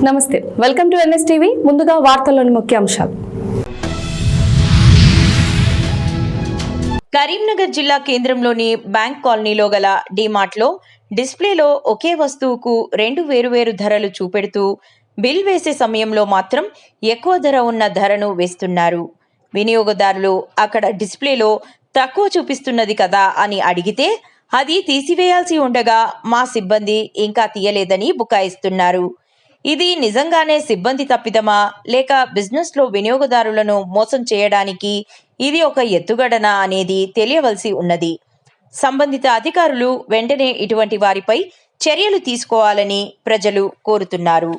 నమస్తే, welcome to NS TV. ముందుగా వార్తల్లోని ముఖ్యాంశాలు. కరీంనగర్ జిల్లా కేంద్రంలోని బ్యాంక్ కాలనీలో గల డీమార్ట్లో డిస్ప్లేలో ఒకే వస్తువుకు రెండు వేరువేరు ధరలు చూపెడుతూ బిల్ వేసే సమయంలో మాత్రం ఎక్కువ ధర ఉన్న ధరను వేస్తున్నారు. వినియోగదారులు అక్కడ డిస్ప్లేలో తక్కువ చూపిస్తున్నది కదా అని అడిగితే అది తీసివేయాల్సి ఉండగా మా సిబ్బంది ఇంకా తీయలేదని బుకాయిస్తున్నారు. ఇది నిజంగానే సిబ్బంది తప్పిదమా లేక బిజినెస్లో వినియోగదారులను మోసం చేయడానికి ఇది ఒక ఎత్తుగడనా అనేది తెలియవలసి ఉన్నది. సంబంధిత అధికారులు వెంటనే ఇటువంటి వారిపై చర్యలు తీసుకోవాలని ప్రజలు కోరుతున్నారు.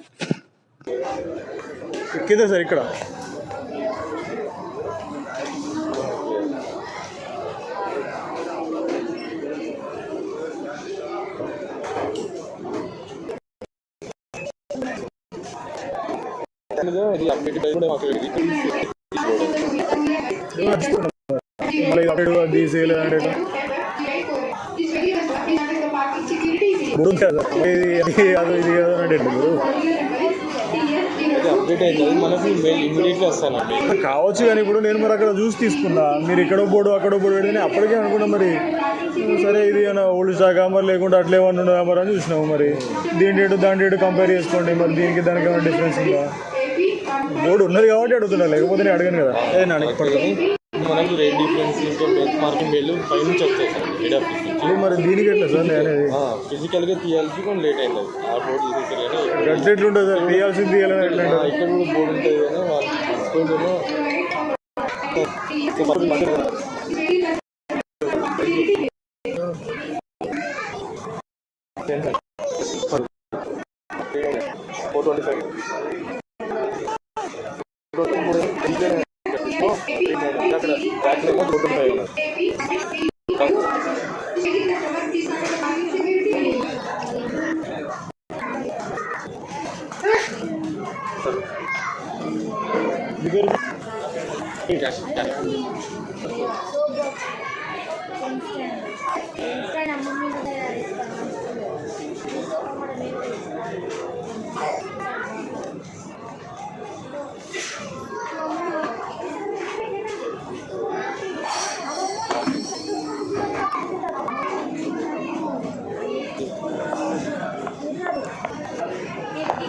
కావచ్చు కానీ ఇప్పుడు నేను మరి అక్కడ చూసి తీసుకున్నా, మీరు ఇక్కడో బోర్డు అక్కడో బోర్డు పెడితే అప్పటికే అనుకున్నా మరి సరే ఇది ఓల్డ్ స్టాక్ మరి లేకుంటే అట్లా ఏమన్నా ఉండదా మరి అని చూసినాము. మరి దీని రేటు దాని రేటు కంపేర్ చేసుకోండి, మరి దీనికి దానికి ఏమైనా డిఫరెన్స్ ఉందా? బోర్డు ఉన్నది కాబట్టి అడుగుతున్నా, లేకపోతే నేను అడగను కదా. మనకు రేట్ డిఫరెన్స్ ఇంకా బెంచ్ మార్కింగ్ బిల్లు పై నుంచి వస్తాయి సార్ హెడ్ ఆఫీస్ నుంచి. మరి దీనికి ఎట్లా సార్ అనేది ఫిజికల్గా తీయాల్సి కొంచెం లేట్ అయింది. ఆ బోర్డు తీసేసారు కానీ గట్టి ఎట్లు ఉంటుంది సార్, తీయాల్సింది తీయాలని ఎట్లా ఇక్కడ కూడా బోర్డు ఉంటుంది కానీ వాళ్ళు స్కూల్లో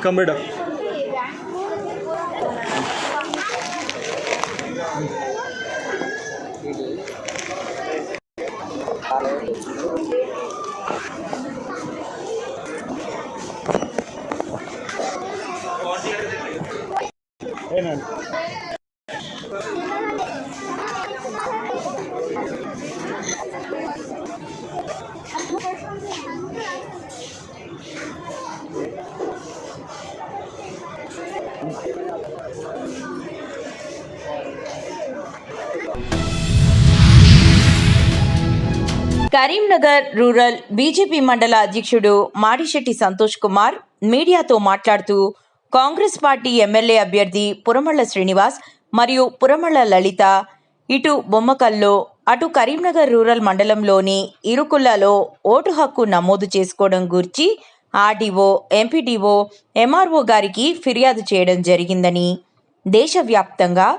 కంబేడా కరీంనగర్ రూరల్ బీజేపీ మండల అధ్యక్షుడు మాడిశెట్టి సంతోష్ కుమార్ మీడియాతో మాట్లాడుతూ కాంగ్రెస్ పార్టీ ఎమ్మెల్యే అభ్యర్థి పురమళ్ళ శ్రీనివాస్ మరియు పురమళ్ళ లలిత ఇటు బొమ్మకల్లో అటు కరీంనగర్ రూరల్ మండలంలోని ఇరుకుల్లలో ఓటు హక్కు నమోదు చేసుకోవడం గురించి ఆర్డీఓ, ఎంపీడీఓ, ఎంఆర్ఓ గారికి ఫిర్యాదు చేయడం జరిగిందని, దేశవ్యాప్తంగా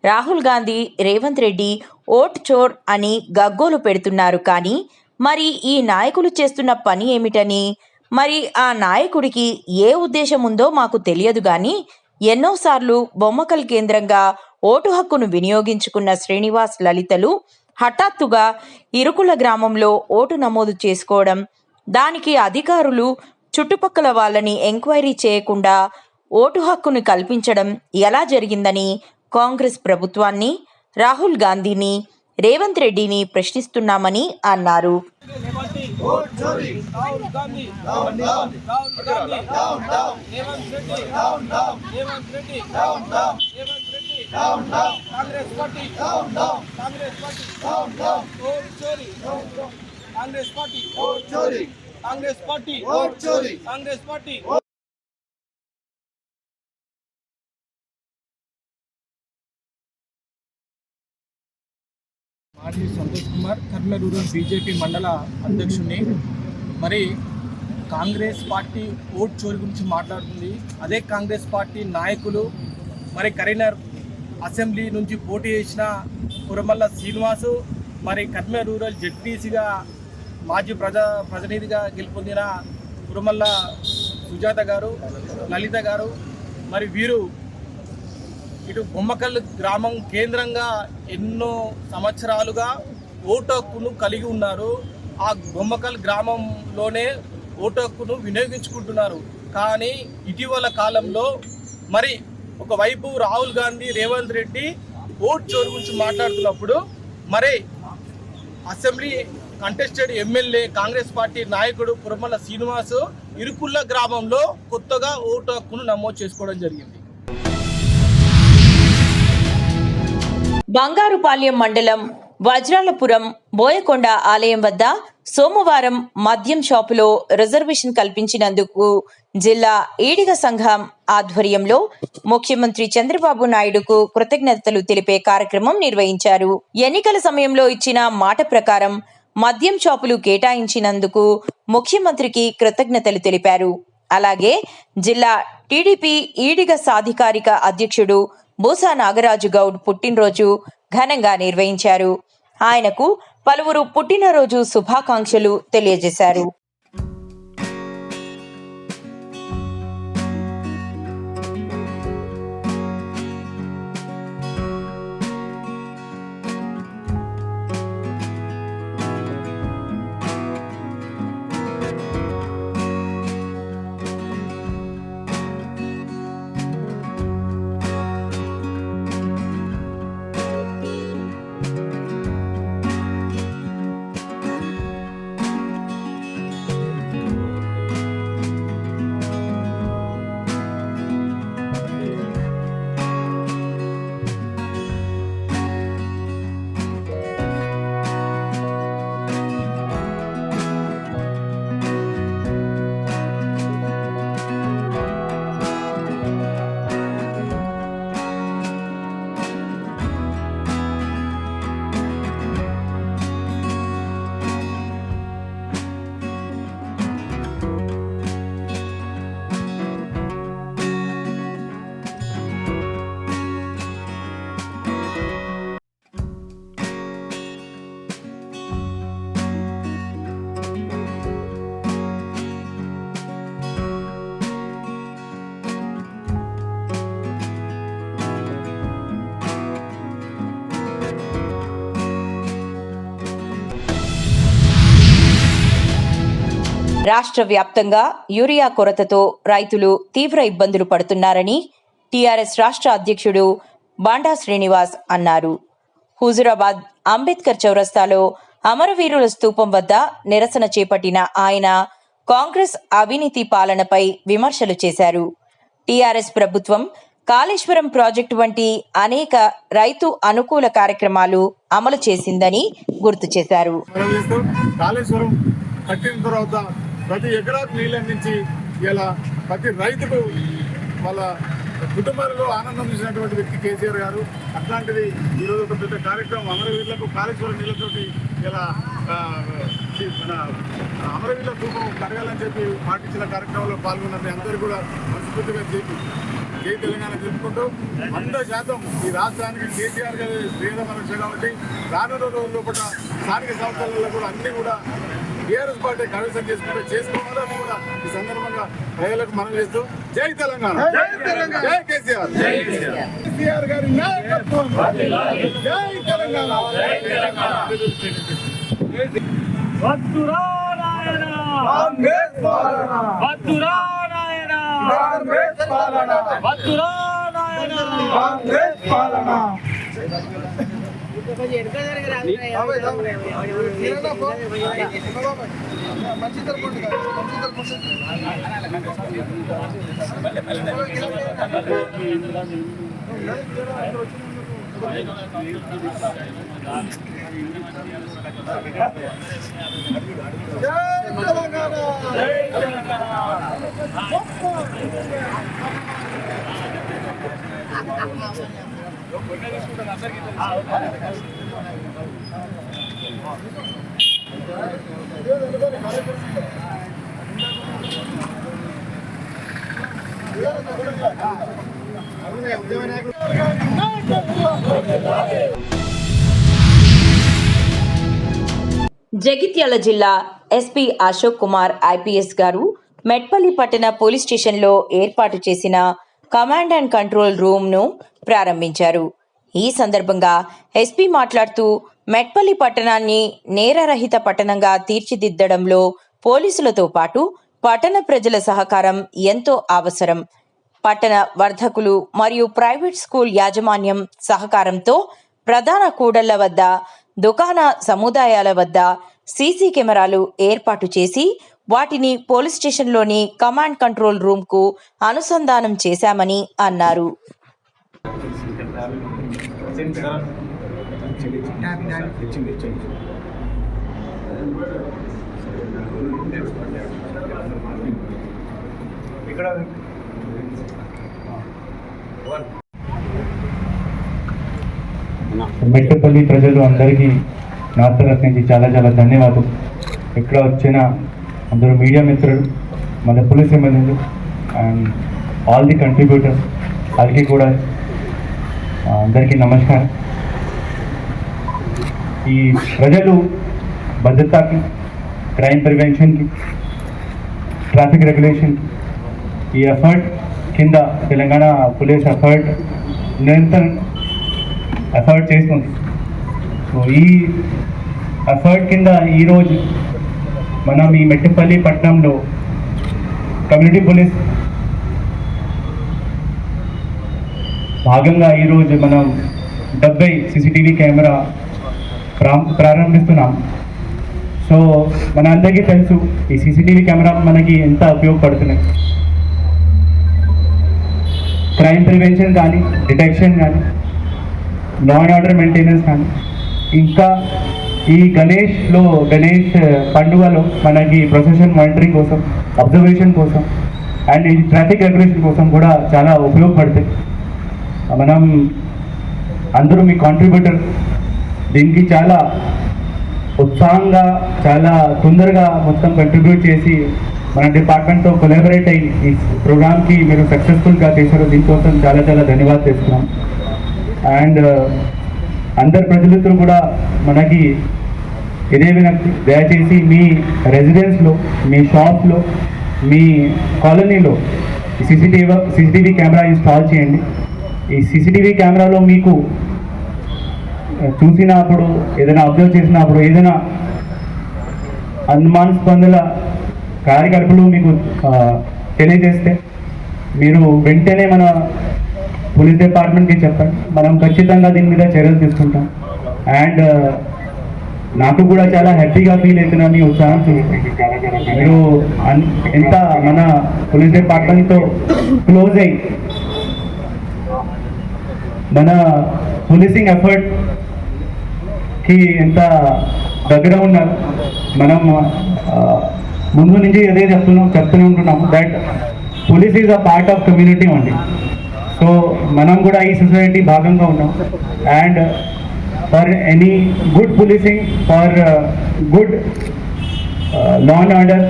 రాహుల్ గాంధీ, రేవంత్ రెడ్డి ఓట్ చోర్ అని గగ్గోలు పెడుతున్నారు. కానీ మరి ఈ నాయకులు చేస్తున్న పని ఏమిటని, మరి ఆ నాయకుడికి ఏ ఉద్దేశం ఉందో మాకు తెలియదు. కానీ ఎన్నోసార్లు బొమ్మకల్ కేంద్రంగా ఓటు హక్కును వినియోగించుకున్న శ్రీనివాస్, లలితలు హఠాత్తుగా ఇరుకుల గ్రామంలో ఓటు నమోదు చేసుకోవడం, దానికి అధికారులు చుట్టుపక్కల వాళ్ళని ఎంక్వైరీ చేయకుండా ఓటు హక్కును కల్పించడం ఎలా జరిగిందని కాంగ్రెస్ ప్రభుత్వాన్ని, రాహుల్ గాంధీని, రేవంత్ రెడ్డిని ప్రశ్నిస్తున్నామని అన్నారు. మాజీ సంతోష్ కుమార్, కరీంనగర్ రూరల్ బీజేపీ మండల అధ్యక్షుడిని. మరి కాంగ్రెస్ పార్టీ ఓట్ చోరీ గురించి మాట్లాడుతుంది. అదే కాంగ్రెస్ పార్టీ నాయకులు మరి కరీంనగర్ అసెంబ్లీ నుంచి పోటీ చేసిన పురమల్ల శ్రీనివాసు, మరి కరీంనగర్ రూరల్ జెడ్పీసీగా మాజీ ప్రతినిధిగా గెలుపొందిన పురమల్ల సుజాత గారు, లలిత గారు, మరి వీరు ఇటు బొమ్మకల్ గ్రామం కేంద్రంగా ఎన్నో సంవత్సరాలుగా ఓటు హక్కును కలిగి ఉన్నారు. ఆ బొమ్మకల్ గ్రామంలోనే ఓటు హక్కును వినియోగించుకుంటున్నారు. కానీ ఇటీవల కాలంలో మరి ఒకవైపు రాహుల్ గాంధీ, రేవంత్ రెడ్డి ఓటు చోరు గురించి మాట్లాడుతున్నప్పుడు మరి assembly contested MLA Congress party నాయకుడు పురమల్ల శ్రీనివాసు ఇరుకుల్ల గ్రామంలో కొత్తగా ఓటు హక్కును నమోదు చేసుకోవడం జరిగింది. బంగారుపాలెం మండలం వజ్రాలపురం బోయకొండ ఆలయం వద్ద సోమవారం మద్యం షాపులో రిజర్వేషన్ కల్పించినందుకు జిల్లా ఈడిగ సంఘం ఆధ్వర్యంలో ముఖ్యమంత్రి చంద్రబాబు నాయుడుకు కృతజ్ఞతలు తెలిపే కార్యక్రమం నిర్వహించారు. ఎన్నికల సమయంలో ఇచ్చిన మాట ప్రకారం మద్యం షాపులు కేటాయించినందుకు ముఖ్యమంత్రికి కృతజ్ఞతలు తెలిపారు. అలాగే జిల్లా టీడీపీ ఈడిగ సాధికారిక అధ్యక్షుడు బూసా నాగరాజు గౌడ్ పుట్టినరోజు ఘనంగా నిర్వహించారు. ఆయనకు పలువురు పుట్టినరోజు శుభాకాంక్షలు తెలియజేశారు. రాష్ట్ర వ్యాప్తంగా యూరియా కొరతతో రైతులు తీవ్ర ఇబ్బందులు పడుతున్నారని టీఆర్ఎస్ రాష్ట్ర అధ్యక్షుడు బాండా శ్రీనివాస్ అన్నారు. హుజురాబాద్ అంబేద్కర్ చౌరస్తాలో అమరవీరుల స్తూపం వద్ద నిరసన చేపట్టిన ఆయన కాంగ్రెస్ అవినీతి పాలనపై విమర్శలు చేశారు. టీఆర్ఎస్ ప్రభుత్వం కాళేశ్వరం ప్రాజెక్టు వంటి అనేక రైతు అనుకూల కార్యక్రమాలు అమలు చేసిందని గుర్తు చేశారు. కాళేశ్వరం కట్టిన తర్వాత ప్రతి ఎకరాకు నీళ్ళు అందించి ఇలా ప్రతి రైతుకు వాళ్ళ కుటుంబాలలో ఆనందం చూసినటువంటి వ్యక్తి కేసీఆర్ గారు. అట్లాంటిది ఈరోజు ఒక పెద్ద కార్యక్రమం అమరవీరులకు కాళేశ్వరం నీళ్ళతోటి ఇలా మన అమరవీరుల ధూపం కడగాలని చెప్పి పాటించిన కార్యక్రమంలో పాల్గొన్న అందరూ కూడా మనస్ఫూర్తిగా జై తెలంగాణ తెలుపుకుంటూ 100% ఈ రాష్ట్రానికి కేసీఆర్ గారి శ్రీరామరక్ష కాబట్టి రానున్న రోజుల్లో కూడా స్థానిక సంస్థలలో కూడా అన్ని కూడా టీఆర్ఎస్ పార్టీ కన్వర్షన్ చేసుకోవాలని కూడా ఈ సందర్భంగా ప్రజలకు మనం చేస్తూ జై తెలంగాణ, జై కేసీఆర్, కేసీఆర్ గారి నాయకత్వం, జై తెలంగాణ. వద్దురా నాయన కాంగ్రెస్ పాలన, వద్దురా నాయన కాంగ్రెస్ పాలన, వద్దురా నాయన కాంగ్రెస్ పాలన. జగిత్యాల జిల్లా ఎస్పీ అశోక్ కుమార్ ఐపీఎస్ గారు మెట్పల్లి పట్టణ పోలీస్ స్టేషన్లో ఏర్పాటు చేసిన కమాండ్ అండ్ కంట్రోల్ రూమ్ను ప్రారంభించారు. ఈ సందర్భంగా ఎస్పీ మాట్లాడుతూ మెట్పల్లి పట్టణాన్ని నేరరహిత పట్టణంగా తీర్చిదిద్దడంలో పోలీసులతో పాటు పట్టణ ప్రజల సహకారం ఎంతో అవసరం. పట్టణ వర్ధకులు మరియు ప్రైవేట్ స్కూల్ యాజమాన్యం సహకారంతో ప్రధాన కూడళ్ల వద్ద, దుకాణ సముదాయాల వద్ద సీసీ కెమెరాలు ఏర్పాటు చేసి వాటిని పోలీస్ స్టేషన్లోని కమాండ్ కంట్రోల్ రూమ్కు అనుసంధానం చేశామని అన్నారు. మెట్టపల్లి ప్రజలు అందరికీ నా తరఫు నుంచి చాలా చాలా ధన్యవాదాలు. ఇక్కడ వచ్చిన అందరూ మీడియా మిత్రులు, మన పోలీస్ ఎమ్మెల్యేలు అండ్ ఆల్ ది కంట్రిబ్యూటర్స్, వాళ్ళకి కూడా అందరికీ నమస్కారం. ఈ ప్రజలు భద్రతకి, క్రైమ్ ప్రివెన్షన్కి, ట్రాఫిక్ రెగ్యులేషన్ ఈ ఎఫర్ట్ కింద తెలంగాణ పోలీస్ ఎఫర్ట్ నిరంతరం ఎఫర్ట్ చేస్తుంది. సో ఈ ఎఫర్ట్ కింద ఈరోజు మనం ఈ మెట్టపల్లి పట్టణంలో కమ్యూనిటీ పోలీస్ భాగంగా ఈరోజు మనం 70 CCTV కెమెరా ప్రారంభిస్తున్నాం. సో మన అందరికీ తెలుసు ఈ CCTV కెమెరా మనకి ఎంత ఉపయోగపడుతున్నాయి. క్రైమ్ ప్రివెన్షన్ కానీ, డిటెక్షన్ కానీ, లా అండ్ ఆర్డర్ మెయింటెనెన్స్ కానీ, ఇంకా ఈ గణేష్ పండుగలో మనకి ప్రొసెషన్ మానిటరింగ్ కోసం, అబ్జర్వేషన్ కోసం అండ్ ఈ ట్రాఫిక్ రెగ్యులేషన్ కోసం కూడా చాలా ఉపయోగపడతాయి. మనం అందరూ మీ కాంట్రిబ్యూటర్ దీనికి చాలా ఉత్సాహంగా, చాలా తొందరగా మొత్తం కంట్రిబ్యూట్ చేసి మన డిపార్ట్మెంట్తో కొలాబరేట్ అయ్యి ఈ ప్రోగ్రామ్కి మీరు సక్సెస్ఫుల్గా చేశారు. దీనికోసం చాలా చాలా ధన్యవాదాలు చేస్తున్నాం. అండ్ అందరు ప్రజలతో కూడా మనకి ఇదే వినతి, దయచేసి మీ రెసిడెన్స్లో, మీ షాప్లో, మీ కాలనీలో CCTV కెమెరా ఇన్స్టాల్ చేయండి. ఈ CCTV కెమెరాలో మీకు చూసినప్పుడు, ఏదైనా అబ్జర్వ్ చేసినప్పుడు ఏదైనా అనుమానాస్పద కార్యకలాపాలు మీకు తెలియజేస్తే మీరు వెంటనే మన పోలీస్ డిపార్ట్మెంట్కి చెప్పండి. మనం ఖచ్చితంగా దీని మీద చర్యలు తీసుకుంటాం. అండ్ నాకు కూడా చాలా హ్యాపీగా ఫీల్ అవుతున్నా మీ ఉత్సాహం చూసి. మీరు ఎంత మన పోలీస్ డిపార్ట్మెంట్తో క్లోజ్ అయ్యి మన పోలీసింగ్ ఎఫర్ట్కి ఎంత దగ్గర ఉన్నారు. మనం ముందు నుంచి అదే చెప్తూనే ఉంటున్నాము that police is a part of community only. So మనం కూడా ఈ సొసైటీ భాగంగా ఉన్నాం. And for any good policing, for good law and order,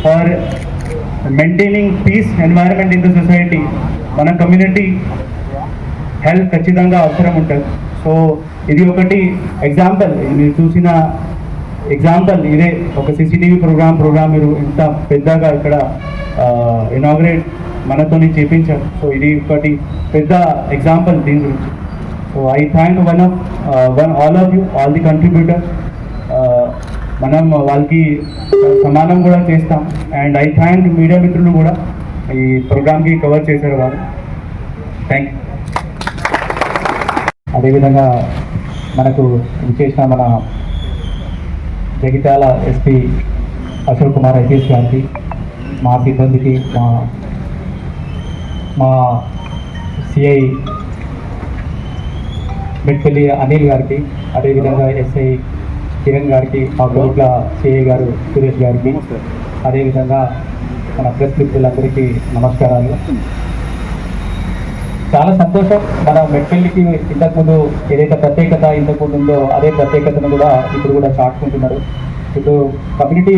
for maintaining peace environment in the society, మన కమ్యూనిటీ హెల్త్ ఖచ్చితంగా అవసరం ఉంటుంది. సో ఇది ఒకటి ఎగ్జాంపుల్, మీరు చూసిన ఎగ్జాంపుల్ ఇదే. ఒక CCTV ప్రోగ్రామ్ మీరు ఇంత పెద్దగా ఇక్కడ ఇనాగ్రేట్ మనతోని చేపించారు. సో ఇది ఒకటి పెద్ద ఎగ్జాంపుల్ దీని గురించి. So I thank all of you, all the contributor. మనం వాళ్ళకి సమానం కూడా చేస్తాం. అండ్ ఐ థ్యాంక్ మీడియా మిత్రులు కూడా ఈ ప్రోగ్రామ్కి కవర్ చేశారు వాళ్ళు. Thank you. అదేవిధంగా మనకు విశేష మన జగిత్యాల ఎస్పీ అశోక్ కుమార్ ఐపీఎస్ గారికి, మా సిబ్బందికి, మా సిఐ మెట్పల్లి అనిల్ గారికి, అదేవిధంగా ఎస్ఐ కిరణ్ గారికి, మా కోట్ల సిఐ గారు సురేష్ గారికి, అదేవిధంగా మన ప్రెస్ మిత్రులందరికీ నమస్కారాలు. చాలా సంతోషం. మన మెట్పల్లికి ఇంతకుముందు ఏదైతే ప్రత్యేకత ఇంతకుముందు ఉందో అదే ప్రత్యేకతను కూడా ఇప్పుడు కూడా చాటుకుంటున్నారు. ఇప్పుడు కమ్యూనిటీ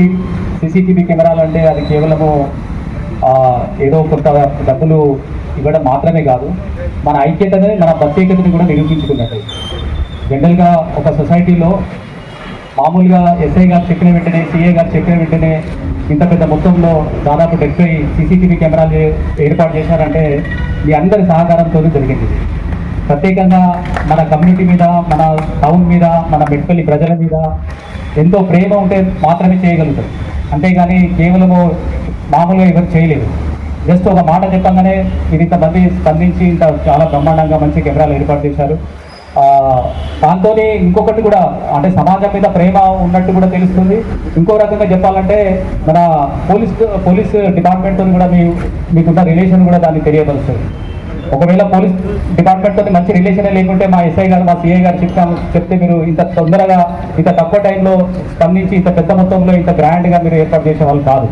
CCTV కెమెరాలు అంటే అది కేవలము ఏదో కొంత డబ్బులు ఇవ్వడం మాత్రమే కాదు, మన ఐక్యతని, మన ప్రత్యేకతని కూడా నిరూపించుకున్నట్టు. జనరల్గా ఒక సొసైటీలో మామూలుగా ఎస్ఐ గారు చెప్పిన వెంటనే, సిఐ గారు చెప్పిన వెంటనే ఇంత పెద్ద మొత్తంలో దాదాపు 70 సీసీటీవీ కెమెరాలు ఏర్పాటు చేశారంటే మీ అందరి సహకారంతో జరిగింది. ప్రత్యేకంగా మన కమ్యూనిటీ మీద, మన టౌన్ మీద, మన మెట్పల్లి ప్రజల మీద ఎంతో ప్రేమ ఉంటే మాత్రమే చేయగలుగుతారు. అంతేగాని కేవలము మామూలుగా ఎవరు చేయలేదు. జస్ట్ ఒక మాట చెప్పంగానే మీరు ఇంతమంది స్పందించి ఇంత చాలా బ్రహ్మాండంగా మంచి కెమెరాలు ఏర్పాటు చేశారు. దాంతో ఇంకొకటి కూడా, అంటే సమాజం మీద ప్రేమ ఉన్నట్టు కూడా తెలుస్తుంది. ఇంకో రకంగా చెప్పాలంటే మన పోలీస్ డిపార్ట్మెంట్తో కూడా మీకున్న రిలేషన్ కూడా దాన్ని తెలియపరుస్తుంది. ఒకవేళ పోలీస్ డిపార్ట్మెంట్తో మంచి రిలేషనే లేకుంటే మా ఎస్ఐ గారు, మా సిఐ గారు చెప్తే మీరు ఇంత తొందరగా, ఇంత తక్కువ టైంలో స్పందించి ఇంత పెద్ద మొత్తంలో ఇంత గ్రాండ్గా మీరు ఏర్పాటు చేసే వాళ్ళు కాదు.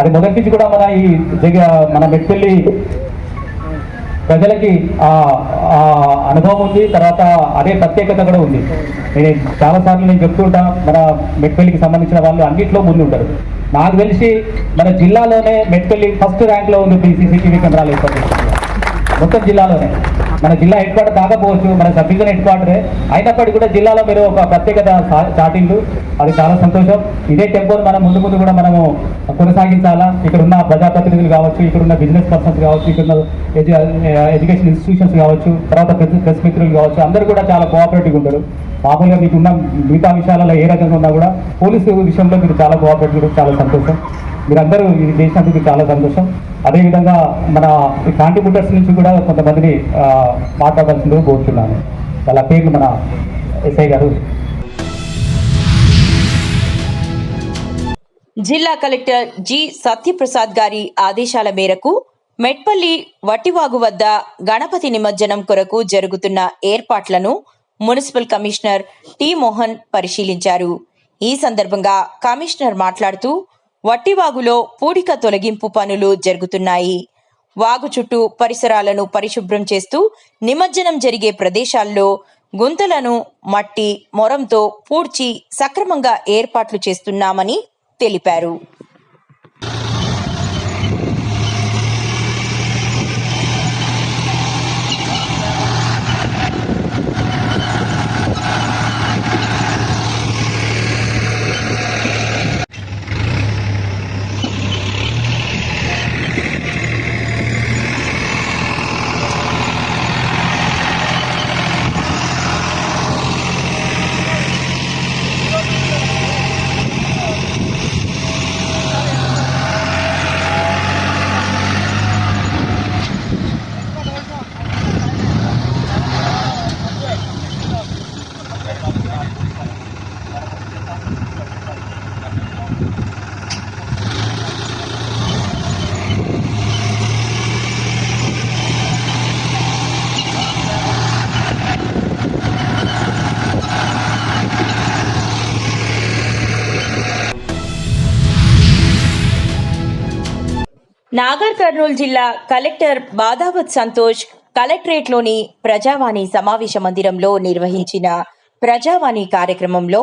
అది మొదటి నుంచి కూడా మన మెట్పల్లి ప్రజలకి అనుభవం ఉంది. తర్వాత అదే ప్రత్యేకత కూడా ఉంది. చాలాసార్లు నేను చెప్తుంటా, మన మెట్పల్లికి సంబంధించిన వాళ్ళు అన్నింటిలో ముందు ఉంటారు. నాకు తెలిసి మన జిల్లాలోనే మెట్పల్లి ఫస్ట్ ర్యాంక్లో ఉంది సీసీటీవీ కెమెరాలు ఏర్పాటు చేస్తున్నారు మొత్తం జిల్లాలోనే. మన జిల్లా హెడ్ క్వార్టర్ కాకపోవచ్చు, మన సబ్ డివిజన్ హెడ్ క్వార్టరే అయినప్పటికీ కూడా జిల్లాలో మీరు ఒక ప్రత్యేకత చాటిండు. అది చాలా సంతోషం. ఇదే టెంపోను మనం ముందు కూడా మనము కొనసాగించాలా. ఇక్కడ ఉన్న ప్రజాప్రతినిధులు కావచ్చు, ఇక్కడ ఉన్న బిజినెస్ పర్సన్స్ కావచ్చు, ఇక్కడ ఉన్న ఎడ్యుకేషన్ ఇన్స్టిట్యూషన్స్ కావచ్చు, తర్వాత ప్రెస్ మిత్రులు కావచ్చు, అందరూ కూడా చాలా కోఆపరేటివ్గా ఉంటారు. మామూలుగా మీకున్న మిగతా విషయాలలో ఏ రకంగా ఉన్నా కూడా పోలీసు విషయంలో మీరు చాలా కోఆపరేటివ్, చాలా సంతోషం. మీరందరూ ఇది చేసినందుకు చాలా సంతోషం. అదేవిధంగా మన కాంట్రిబ్యూటర్స్ నుంచి కూడా కొంతమందిని మాట్లాడాల్సిందిగా కోరుతున్నాను. వాళ్ళ పేర్లు మన ఎస్ఐ గారు. జిల్లా కలెక్టర్ జి సత్యప్రసాద్ గారి ఆదేశాల మేరకు మెట్పల్లి వట్టివాగు వద్ద గణపతి నిమజ్జనం కొరకు జరుగుతున్న ఏర్పాట్లను మున్సిపల్ కమిషనర్ టి మోహన్ పరిశీలించారు. ఈ సందర్భంగా కమిషనర్ మాట్లాడుతూ వట్టివాగులో పూడిక తొలగింపు పనులు జరుగుతున్నాయి. వాగు చుట్టూ పరిసరాలను పరిశుభ్రం చేస్తూ నిమజ్జనం జరిగే ప్రదేశాల్లో గుంతలను మట్టి, మొరంతో పూడ్చి సక్రమంగా ఏర్పాట్లు చేస్తున్నామని తెలిపారు. నాగర్ కర్నూలు జిల్లా కలెక్టర్ బాదావత్ సంతోష్ కలెక్టరేట్లోని ప్రజావాణి సమావేశ మందిరంలో నిర్వహించిన ప్రజావాణి కార్యక్రమంలో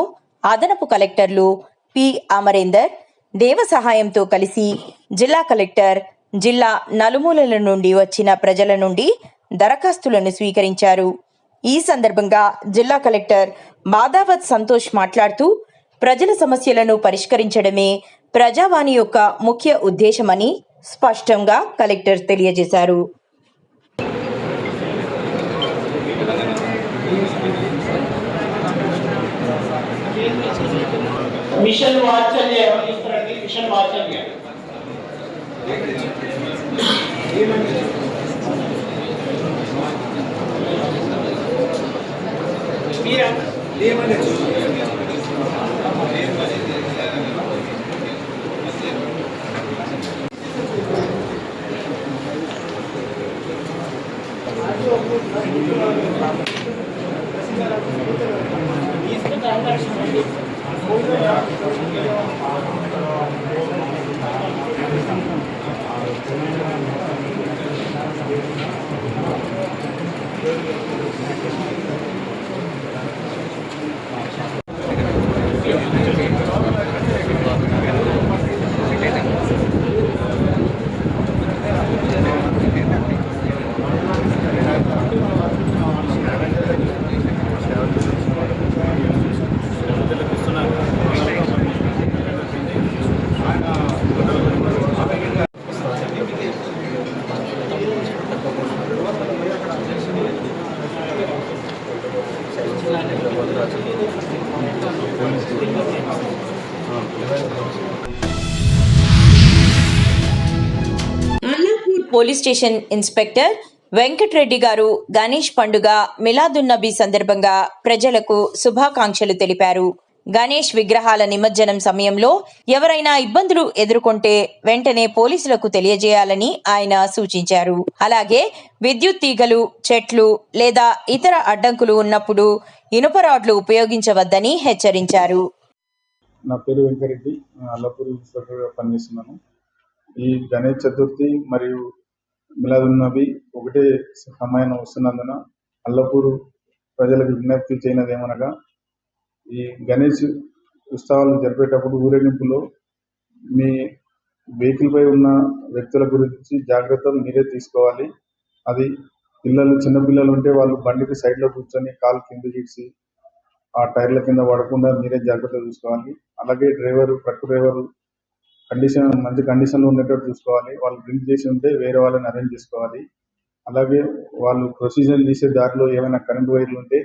అదనపు కలెక్టర్లు పి అమరేందర్ దేవ సహాయంతో కలిసి జిల్లా కలెక్టర్ జిల్లా నలుమూలల నుండి వచ్చిన ప్రజల నుండి దరఖాస్తులను స్వీకరించారు. ఈ సందర్భంగా జిల్లా కలెక్టర్ బాదావత్ సంతోష్ మాట్లాడుతూ ప్రజల సమస్యలను పరిష్కరించడమే ప్రజావాణి యొక్క ముఖ్య ఉద్దేశమని స్పష్టంగా కలెక్టర్ తెలియజేశారు. Mission Vatsalya mission Vatsalya Allapur police station inspector Venkatreddy గారు గణేష్ పండుగ మిలాదున్నబీ సందర్భంగా ప్రజలకు శుభాకాంక్షలు తెలిపారు. గణేష్ విగ్రహాల నిమజ్జనం సమయంలో ఎవరైనా ఇబ్బందులు ఎదుర్కొంటే వెంటనే పోలీసులకు తెలియజేయాలని ఆయన సూచించారు. అలాగే విద్యుత్ తీగలు, చెట్లు లేదా ఇతర అడ్డంకులు ఉన్నప్పుడు ఇనుప రాడ్లు ఉపయోగించవద్దని హెచ్చరించారు. నా పేరు వెంకరెడ్డి, అల్లాపూర్ ఇన్స్పెక్టర్గా పనిచేస్తున్నాను. ఈ గణేష్ చతుర్థి మరియు మిలాదున్నబీ ఒకటే సమయం వస్తున్నందున అల్లాపూర్ ప్రజలకు విజ్ఞప్తి చేయనదేమనగా, ఈ గణేష్ ఉత్సవాలు జరిపేటప్పుడు ఊరేగింపులో మీ వెహికల్ పై ఉన్న వ్యక్తుల గురించి జాగ్రత్తలు మీరే తీసుకోవాలి. అది చిన్నపిల్లలు ఉంటే వాళ్ళు బండికి సైడ్లో కూర్చొని కాలు కింద చేసి ఆ టైర్ల కింద పడకుండా మీరే జాగ్రత్త చూసుకోవాలి. అలాగే ట్రక్ డ్రైవరు మంచి కండిషన్లో ఉండేటట్టు చూసుకోవాలి. వాళ్ళు డ్రింక్ చేసి ఉంటే వేరే వాళ్ళని అరేంజ్ చేసుకోవాలి. అలాగే వాళ్ళు ప్రొసీజర్ చేసే దారిలో ఏమైనా కరెంట్ వైర్లు ఉంటే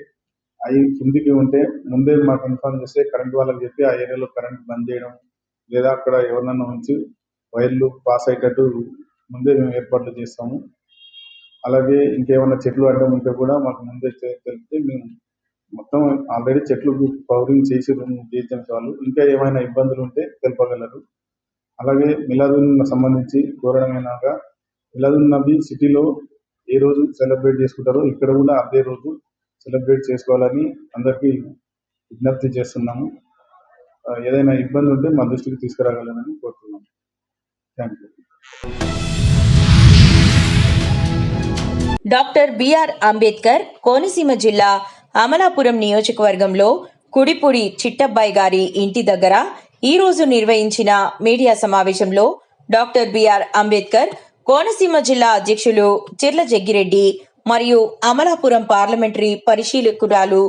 అవి కిందికి ఉంటే ముందే మాకు ఇన్ఫార్మ్ చేస్తే కరెంట్ వాళ్ళకి చెప్పి ఆ ఏరియాలో కరెంట్ బంద్ చేయడం, లేదా అక్కడ ఎవరినన్నా ఉంచి వైర్లు పాస్ అయ్యేటట్టు ముందే మేము ఏర్పాట్లు చేస్తాము. అలాగే ఇంకేమైనా చెట్లు అడ్డం ఉంటే కూడా మాకు ముందే తెలిపితే మేము మొత్తం ఆల్రెడీ చెట్లు పవరింగ్ చేసి జిహెచ్ఎంసీ వాళ్ళు ఇంకా ఏమైనా ఇబ్బందులు ఉంటే తెలుపగలరు. అలాగే మిలాదున్ సంబంధించి కోరడమైనాక మిలాదున్నబీ సిటీలో ఏ రోజు సెలబ్రేట్ చేసుకుంటారో ఇక్కడ కూడా అదే రోజు సెలబ్రేట్ చేసుకోవాలని అందరికీ విజ్ఞప్తి చేస్తున్నాము. ఏదైనా ఇబ్బంది ఉంటే మా దృష్టికి తీసుకురాగలరని కోరుతున్నాము. Thank you. Doctor B R Ambedkar Konaseema జిల్లా అమలాపురం నియోజకవర్గంలో కుడిపూడి చిట్టబ్బాయి గారి ఇంటి దగ్గర ఈ రోజు నిర్వహించిన మీడియా సమావేశంలో డాక్టర్ బిఆర్ అంబేద్కర్ కోనసీమ జిల్లా అధ్యక్షులు చిర్ల జగ్గిరెడ్డి మరియు అమలాపురం పార్లమెంటరీ పరిశీలకురాలు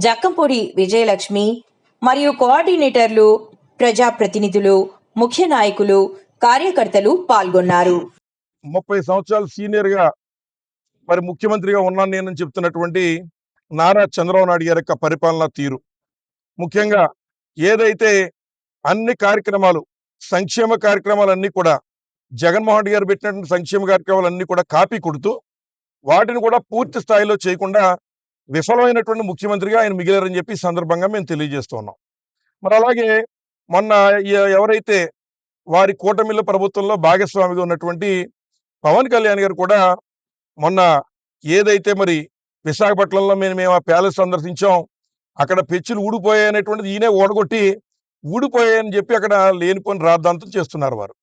జక్కంపూడి విజయలక్ష్మి మరియు కోఆర్డినేటర్లు, ప్రజాప్రతినిధులు, ముఖ్య నాయకులు, కార్యకర్తలు పాల్గొన్నారు. 30 సంవత్సరాలు సీనియర్గా మరి ముఖ్యమంత్రిగా ఉన్నాను నేనని చెప్తున్నటువంటి నారా చంద్రబాబు నాయుడు గారి యొక్క పరిపాలనా తీరు, ముఖ్యంగా ఏదైతే అన్ని కార్యక్రమాలు సంక్షేమ కార్యక్రమాలన్నీ కూడా జగన్మోహన్ రెడ్డి గారు పెట్టినటువంటి సంక్షేమ కార్యక్రమాలన్నీ కూడా కాపీ కొడుతూ వాటిని కూడా పూర్తి స్థాయిలో చేయకుండా విఫలమైనటువంటి ముఖ్యమంత్రిగా ఆయన మిగిలారని చెప్పి ఈ సందర్భంగా మేము తెలియజేస్తున్నాం. మరి అలాగే మొన్న ఎవరైతే వారి కూటమిల ప్రభుత్వంలో భాగస్వామిగా ఉన్నటువంటి పవన్ కళ్యాణ్ గారు కూడా మొన్న ఏదైతే మరి విశాఖపట్నంలో మేము ఆ ప్యాలెస్ సందర్శించాం, అక్కడ పెచ్చులు ఊడిపోయాయనేటువంటిది ఈయనే ఓడగొట్టి ఊడిపోయాయని చెప్పి అక్కడ లేనిపోని రాద్ధాంతం చేస్తున్నారు వారు.